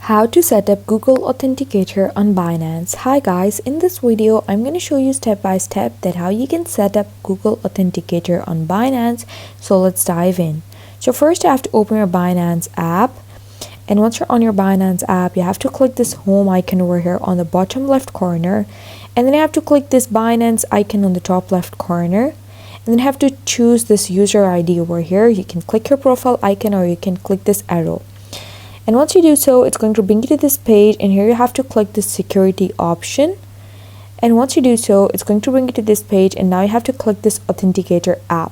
How to set up Google Authenticator on Binance. Hi guys, in this video I'm going to show you step by step that how you can set up Google Authenticator on Binance. So let's dive in. So first you have to open your Binance app, and once you're on your Binance app you have to click this home icon over here on the bottom left corner, and then you have to click this Binance icon on the top left corner, and then you have to choose this user ID over here. You can click your profile icon or you can click this arrow. And once you do so, it's going to bring you to this page, and here you have to click this security option. And once you do so, it's going to bring you to this page, and now you have to click this Authenticator app.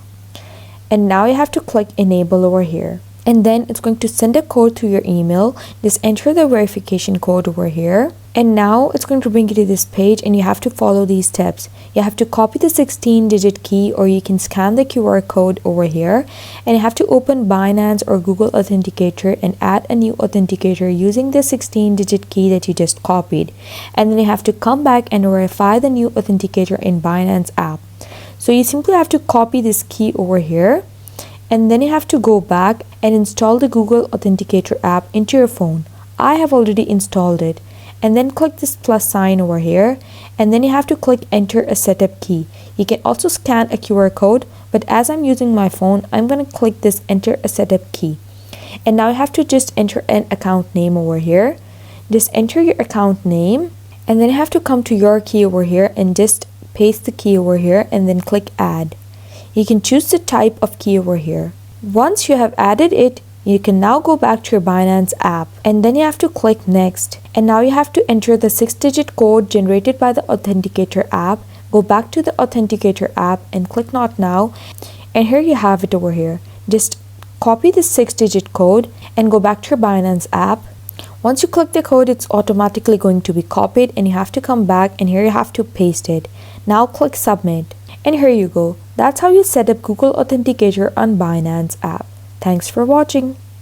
And now you have to click enable over here. And then it's going to send a code to your email. Just enter the verification code over here. And now it's going to bring you to this page, and you have to follow these steps. You have to copy the 16-digit key, or you can scan the QR code over here. And you have to open Binance or Google Authenticator and add a new authenticator using the 16-digit key that you just copied. And then you have to come back and verify the new authenticator in Binance app. So you simply have to copy this key over here. And then you have to go back and install the Google Authenticator app into your phone. I have already installed it. And then click this plus sign over here, and then you have to click enter a setup key. You can also scan a QR code, but as I'm using my phone, I'm going to click this enter a setup key. And now you have to just enter an account name over here. Just enter your account name, and then you have to come to your key over here and just paste the key over here and then click add. You can choose the type of key over here. Once you have added it, you can now go back to your Binance app, and then you have to click next. And now you have to enter the 6-digit code generated by the Authenticator app. Go back to the Authenticator app and click not now. And here you have it over here. Just copy the 6-digit code and go back to your Binance app. Once you click the code, it's automatically going to be copied, and you have to come back, and here you have to paste it. Now click submit. And here you go. That's how you set up Google Authenticator on Binance app. Thanks for watching.